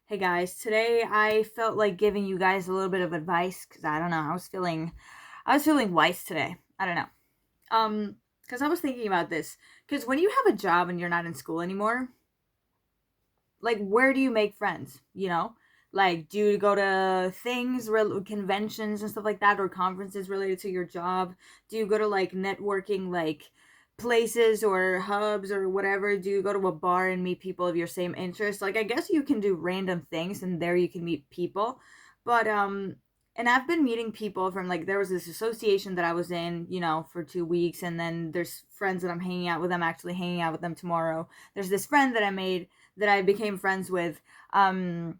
Hey guys, today I felt like giving you guys a little bit of advice because I don't know, I was feeling wise today. I don't know. Because I was thinking about this. Because when you have a job and you're not in school anymore, like where do you make friends? Like do you go to conventions and stuff like that, or conferences related to your job? Do you go to like networking like places or hubs or whatever? Do you go to a bar and meet people of your same interests? Like I guess you can do random things and there you can meet people. But and I've been meeting people from like there was this association that I was in, for 2 weeks, and then there's friends that I'm hanging out with. I'm actually hanging out with them tomorrow. There's this friend that I made that I became friends with when,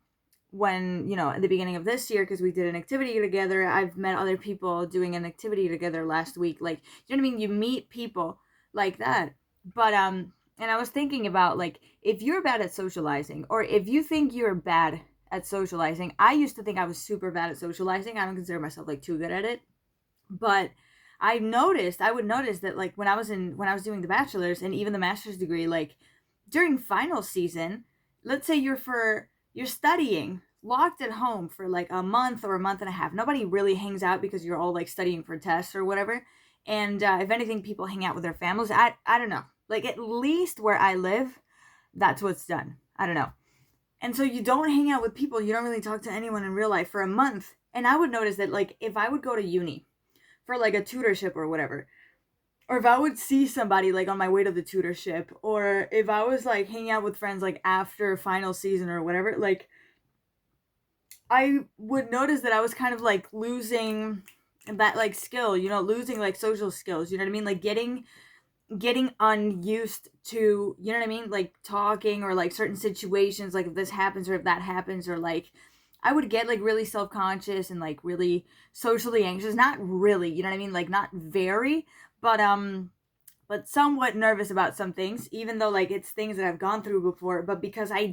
at the beginning of this year, because we did an activity together. I've met other people doing an activity together last week. Like, you know what I mean? You meet people like that. But, and I was thinking about like, if you're bad at socializing, or if you think you're bad at socializing, I used to think I was super bad at socializing. I don't consider myself like too good at it. But I would notice that like when I was doing the bachelor's and even the master's degree, like during final season, let's say you're studying locked at home for like a month or a month and a half. Nobody really hangs out because you're all like studying for tests or whatever. And if anything, people hang out with their families. I don't know. Like at least where I live, that's what's done. I don't know. And so you don't hang out with people. You don't really talk to anyone in real life for a month. And I would notice that like if I would go to uni for like a tutorship or whatever, or if I would see somebody like on my way to the tutorship, or if I was like hanging out with friends like after final season or whatever, like I would notice that I was kind of like losing that like skill, losing like social skills, you know what I mean? Like getting unused to, you know what I mean? Like talking, or like certain situations, like if this happens or if that happens, or like I would get like really self-conscious and like really socially anxious. Not really, you know what I mean? Like not very, but somewhat nervous about some things, even though like it's things that I've gone through before. But because I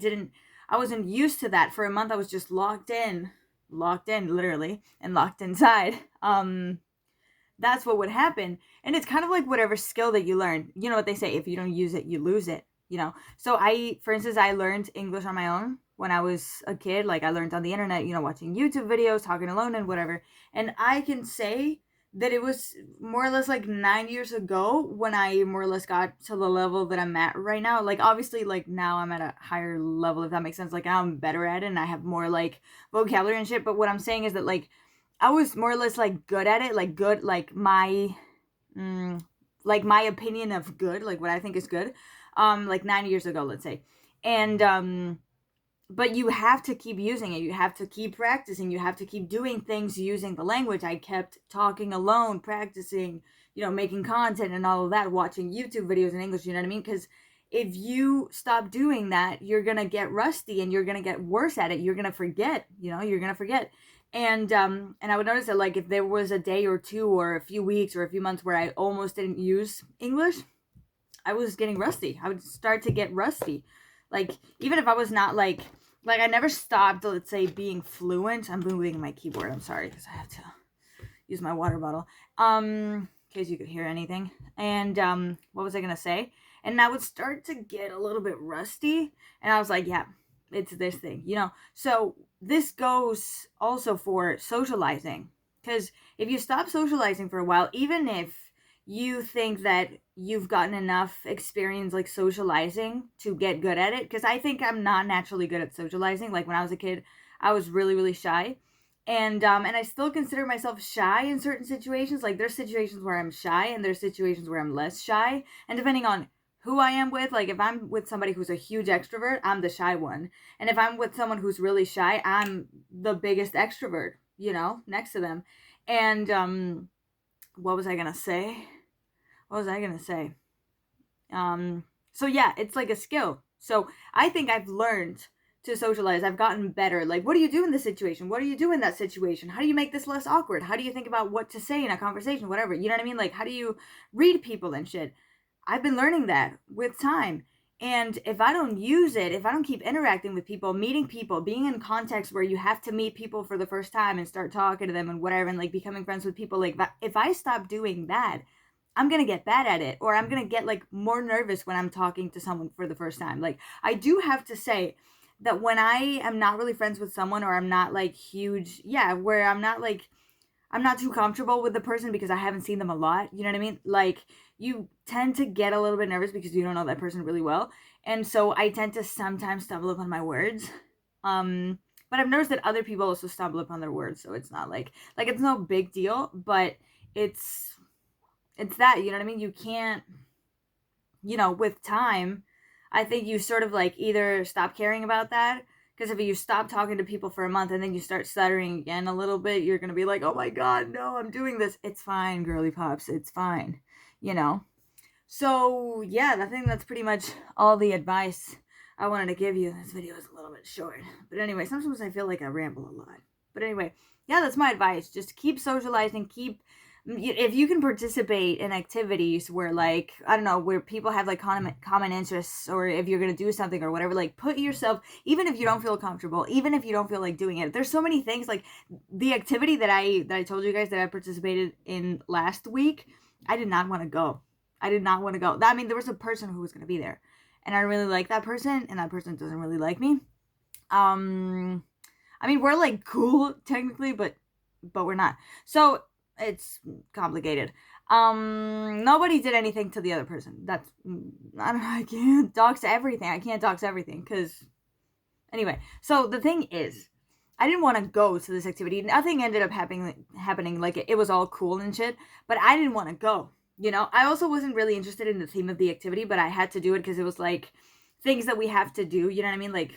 wasn't used to that for a month, I was just locked in literally, and locked inside. That's what would happen. And it's kind of like whatever skill that you learn. You know what they say, if you don't use it, you lose it. So for instance, I learned English on my own when I was a kid. Like I learned on the internet, watching YouTube videos, talking alone and whatever. And I can say that it was more or less like 9 years ago when I more or less got to the level that I'm at right now. Like obviously like now I'm at a higher level, if that makes sense. Like now I'm better at it and I have more like vocabulary and shit. But what I'm saying is that like I was more or less like good at it, like good, mm, like my opinion of good, like what I think is good, like 9 years ago, let's say. And but you have to keep using it. You have to keep practicing. You have to keep doing things using the language. I kept talking alone, practicing, making content and all of that, watching YouTube videos in English. You know what I mean? Because if you stop doing that, you're gonna get rusty and you're gonna get worse at it. You're gonna forget. You're gonna forget. And I would notice that like if there was a day or two or a few weeks or a few months where I almost didn't use English, I was getting rusty. I would start to get rusty. Like even if I was not like I never stopped, let's say, being fluent. I'm moving my keyboard. I'm sorry because I have to use my water bottle. In case you could hear anything. And what was I gonna say? And I would start to get a little bit rusty, and I was like, yeah, it's this thing. So this goes also for socializing, because if you stop socializing for a while, even if you think that you've gotten enough experience like socializing to get good at it, because I think I'm not naturally good at socializing. Like when I was a kid, I was really really shy, and I still consider myself shy in certain situations. Like there's situations where I'm shy and there's situations where I'm less shy, and depending on who I am with, like if I'm with somebody who's a huge extrovert, I'm the shy one, and if I'm with someone who's really shy, I'm the biggest extrovert, next to them. And what was I gonna say? What was I gonna say? So yeah, it's like a skill. So I think I've learned to socialize. I've gotten better. Like, what do you do in this situation? What do you do in that situation? How do you make this less awkward? How do you think about what to say in a conversation? Whatever. You know what I mean? Like, how do you read people and shit? I've been learning that with time. And if I don't use it, if I don't keep interacting with people, meeting people, being in context where you have to meet people for the first time and start talking to them and whatever, and like becoming friends with people, like if I stop doing that, I'm gonna get bad at it, or I'm gonna get like more nervous when I'm talking to someone for the first time. Like I do have to say that when I am not really friends with someone, or I'm not like huge, yeah, where I'm not like, I'm not too comfortable with the person because I haven't seen them a lot. You know what I mean? Like, you tend to get a little bit nervous because you don't know that person really well. And so I tend to sometimes stumble upon my words. Um, but I've noticed that other people also stumble upon their words, so it's not like it's no big deal, but it's it's that, you know what I mean? You can't, with time, I think you sort of like either stop caring about that, because if you stop talking to people for a month and then you start stuttering again a little bit, you're gonna be like, oh my god, no, I'm doing this. It's fine, girly pops. It's fine, you know. So yeah, I think that's pretty much all the advice I wanted to give you. This video is a little bit short, but anyway, sometimes I feel like I ramble a lot. But anyway, yeah, that's my advice. Just keep socializing. Keep, if you can participate in activities where, like, I don't know, where people have like common interests, or if you're gonna do something or whatever, like, put yourself, even if you don't feel comfortable, even if you don't feel like doing it. There's so many things, like the activity that I told you guys that I participated in last week. I did not want to go. I did not want to go. I mean, there was a person who was going to be there, and I really like that person, and that person doesn't really like me. Um, I mean, we're like cool technically, but we're not. So it's complicated. Nobody did anything to the other person. That's, I don't know. I can't dox everything. I can't dox everything because anyway. So the thing is, I didn't want to go to this activity. Nothing ended up happening. Like, it was all cool and shit, but I didn't want to go. I also wasn't really interested in the theme of the activity, but I had to do it because it was like things that we have to do. You know what I mean? Like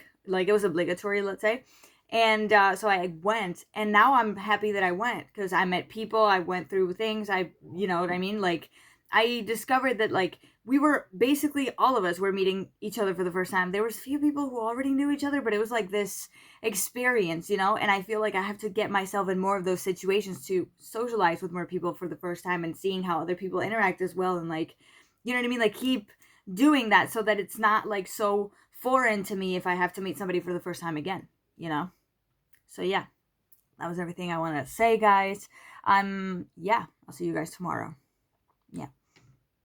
it was obligatory, let's say. And so I went, and now I'm happy that I went because I met people. I went through things. You know what I mean? Like, I discovered that, like, we were basically, all of us were meeting each other for the first time. There was a few people who already knew each other, but it was like this experience, and I feel like I have to get myself in more of those situations to socialize with more people for the first time, and seeing how other people interact as well, and, like, you know what I mean? Like, keep doing that so that it's not like so foreign to me if I have to meet somebody for the first time again, you know? So yeah, that was everything I wanted to say, guys. Yeah, I'll see you guys tomorrow. Yeah.